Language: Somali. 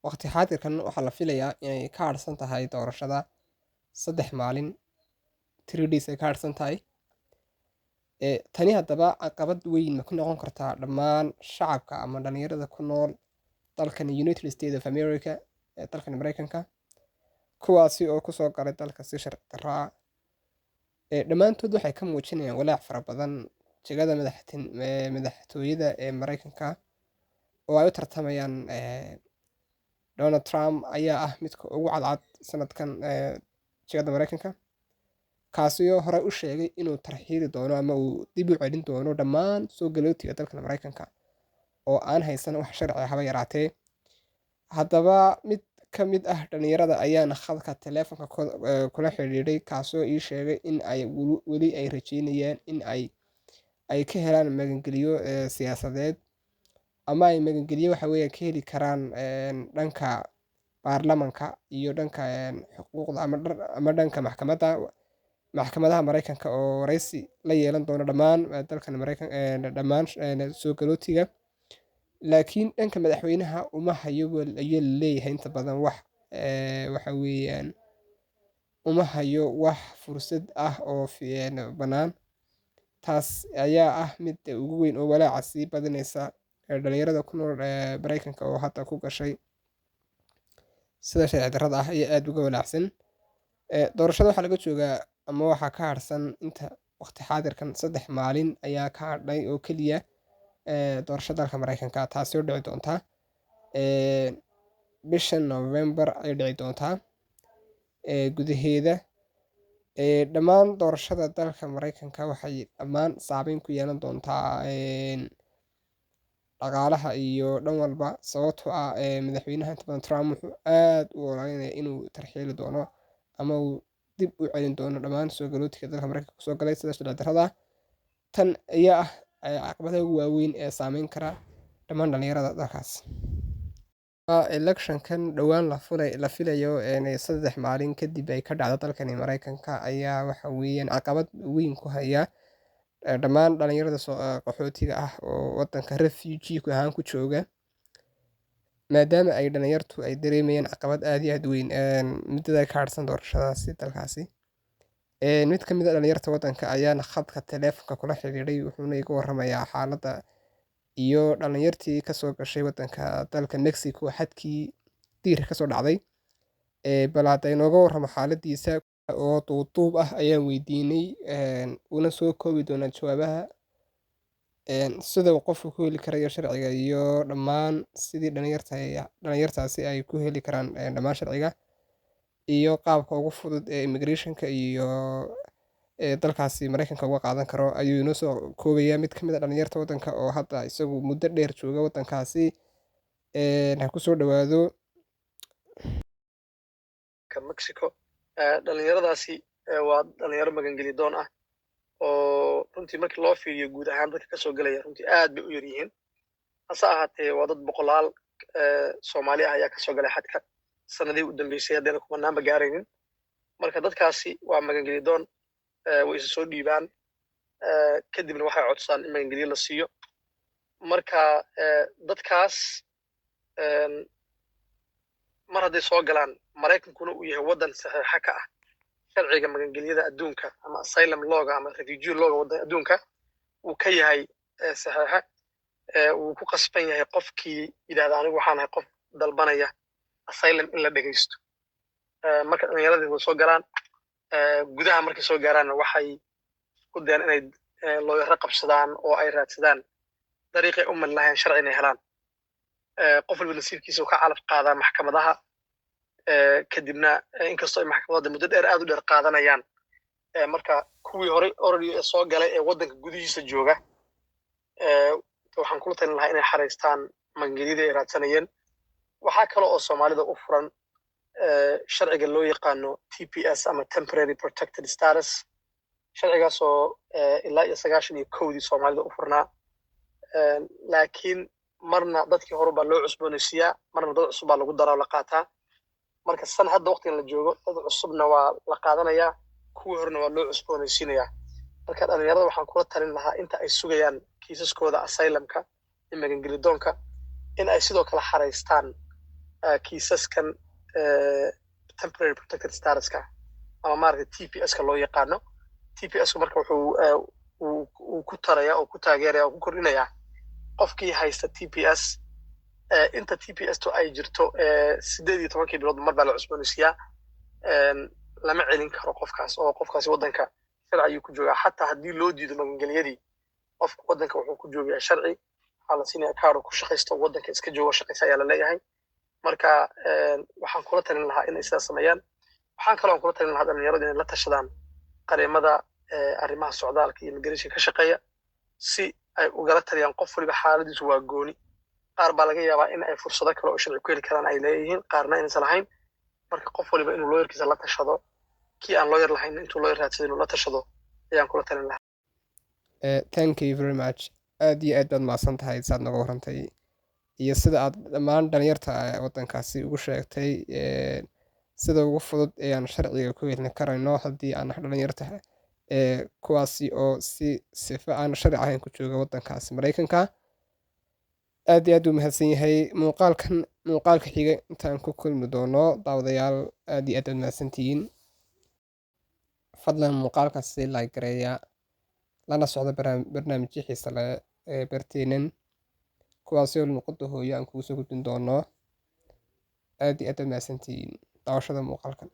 waqti xaadirkan waxaa la filayaa inay ka harsan tahay doorashada 3 maalin 3 days ay ka harsan tahay. Tani haddaba caqabad weyn ma ku noqon kartaa dhammaan shacabka ama dhalinyarada ku nool dalkan United States of America ee dalkan Mareykanka, kuwaasi oo kusoo galay dalka si sharci darro ah. Dhammaantood waxay ka muujinayaan walaac fara badan jagada madaxtooyada ee Mareykanka oo ay u tartamayaan. Donald Trump ayaa ah midka ugu cadcad sanadkan jagada Mareykanka, kaasi oo hore u sheegay inuu tarxiili doono ama uu dib u celin doono dhammaan soo galootiga dalkan Mareykanka oo aan haysan wax sharci ah haba yaraatee. Haddaba mid ka mid ah dhalinyarada ayaana khadka taleefanka kula xiriiray, kaasoo ii sheegay in ay weli ay rajeynayaan in ay ka helaan magangeliyo siyaasadeed, ama ay magangeliyo waxa weeye ka heli karaan dhanka baarlamanka iyo dhanka xuquuqda ama dhanka maxkamadaha Mareykanka oo wareysi la yeelan doono dhammaan dalkan dhammaan soo galootiga. Laakiin dhanka madaxweynaha uma hayo ayaa la leeyahay inta badan waxa weeyaan uma hayo wax fursad ah oo bannaan. Taas ayaa ah mid ugu weyn oo walaaca sii badinaysa dhalinyarada ku nool Mareykanka oo hadda ku gashay sida sharci darrada ah iyo aad uga walaacsan. Doorashada waxaa laga joogaa ama waxaa ka harsan inta waqti xaadirkan 3 maalin ayaa ka hadhay oo keliya doorashada dalka Mareykanka, taasi oo dhici doonta bisha November ay dhici doontaa gudaheeda. Dhammaan doorashada dalka Mareykanka waxay dhammaan saameyn ku yeelan doontaa dhaqaalaha iyo dhan walba, sababtoo ah madaxweynaha inta badan Trump wuxuu aad u ololeynayaa inuu tarxiili doono ama uu dib u celin doono dhammaan soo galootiga dalka Mareykanka kusoo galay sida sharci darrada. Tan ayaa ah caqabadaha ugu waaweyn ee saameyn kara dhammaan dhalinyarada dalkaas. Electionkan dhowaan la filayo 3 maalin kadib ay ka dhacdo dalkan Mareykanka ayaa waxa weeyaan caqabad weyn ku haya dhammaan dhalinyarada qaxootiga ah oo wadanka refugee ahaan ku jooga, maadaama ay dhalinyartu ay dareemayaan caqabad aad iyo aad u weyn muddada ay ka harsan doorashadaasi dalkaasi. Mid ka mid ah dhalinyarta wadanka ayaana khadka taleefanka kula xiriiray, wuxuuna iga warramayaa xaaladda iyo dhalinyartii kasoo gashay wadanka dalka Mexico xadkii diir kasoo dhacday. Bal hadda inooga warramo xaaladiisa oo duuduub ah ayaan weydiinay, una soo koobi doonaa jawaabaha sida uu qofku ku heli karayo sharciga iyo dhammaan sidii dhalinyartaasi ay ku heli karaan dhammaan sharciga iyo qaabka ugu fudud ee immigrationka iyo dalkaasi Mareykanka uga qaadan karo ayuu inoo soo koobayaa mid ka mid ah dhalinyarta wadanka oo hadda isagu muddo dheer jooga wadankaasi. Ha ku soo dhawaado Mexico. Dhalinyaradaasi waa dhalinyaro magangeli doon ah oo runtii markii loo fiiriyo guud ahaan dadka kasoo galaya runtii aad bay u yar yihiin. Hase ahaatee waa dad boqolaal Soomaali ah ayaa kasoo galay xadka sanadihii u dambeysay, haddana kumanaanba gaaraynin. Marka dadkaasi waa magangeli doon, way isa soo dhiibaan, kadibna waxay codsadaan in magangeliyo la siiyo. Marka dadkaas mar hadday soo galaan, Mareykankuna uu yahay waddan saxiixa ka ah sharciga magangeliyada adduunka ama asylum lawga ama refugee lawga waddan adduunka uu ka yahay saxiixa. Uu ku qasban yahay qofkii yidhaahda anigu waxaan ahay qof dalbanaya asylum in la dhegaysto. Marka dhalinyaradii way soo galaan, gudaha markay soo gaaraanna waxay ku dayaan inay looyaro qabsadaan oo ay raadsadaan dariiqay u mari lahayn sharci inay helaan. Qof walba nasiibkiisa uu ka calaf qaadaa maxkamadaha, kadibna inkastoo ay maxkamadda muddo dheer aad u dheer qaadanayaan, marka kuwii horey already soo galay ee waddanka gudihiisa jooga, waxaan kula talin lahaa inay xaraystaan magangelyadii ay raadsanayeen. Waxaa kale oo Soomaalida u furan sharciga loo yaqaano TPS ama Temporary Protected Status. Sharcigaas oo ilaa iyo 91dii Soomaalida u furnaa, laakiin marna dadkii hore baa loo cusboonaysiiyaa, marna dad cusub baa lagu daraa oo la qaataa. Marka hadda waqtigan la joogo, dad cusubna waa la qaadanayaa, kuwii horena waa loo cusboonaysiinayaa. Marka dhalinyarada waxaan kula talin lahaa inta ay sugayaan kiisaskooda asylumka iyo magangeli doonka in ay sidoo kale xaraystaan kiisaskan temporary protected statuska ama maaragtay TPS-ka loo yaqaano. TPS-ku marka uu ku taraya oo ku taageeraya oo ku kordhinaya qofkii haysta TPS inta TPS-tu ay jirto 18 bilood mar baa la cusboonaysiiyaa. lama celin karo qofkaas oo qofkaasi waddanka sharci ayuu ku joogaa xataa haddii loo diido magangelyadii qofka waddanka wuxuu ku joogaa sharci waxaa la siinaya kaaro ku shaqaysto waddanka iska joogo shaqaysa ayaa la leeyahay. marka waxaan kula talin lahaa inay sidaas sameeyaan. waxaan kaloo kula talin lahaa dhalinyarada inay la tashadaan qareemada arrimaha socdaalka iyo immigration ka shaqeeya si ay ugala taliyaan qof waliba xaaladiisu waa gooni. qaar baa laga yaabaa in ay fursado kale oo sharci ku heli karaan ay leeyihiin qaarna inaysan lahayn. marka qof waliba inuu looyarkiisa la tashado kii aan looyar lahayn intuu looyar raadsado inuu la tashado ayaan kula talin lahaa. Thank you very much. aad iyo aad baad mahadsan tahay saad noga warrantay iyo sida aad dhammaan dhalinyarta waddankaasi ugu sheegtay sida ugu fudud ee aan sharciga ku helin karayno haddii aan dhalinyarta kuwaasi oo si sifa aan sharci ahayn ku jooga waddankaasi Mareykanka. aad iyo aad u mahadsan yahay. muuqaalka xiga intaan ku kulmi doono daawadayaal aad iyo aad baad mahadsantihiin. fadlan muuqaalkaasi like gareeya lana socda barnaamijyo xiisa leh ee barteenan kuwaasi oo luqadda hooyo aan kugu soo gudbin doono. aad iyo aad baad mahadsantihiin daawashada muuqaalkan.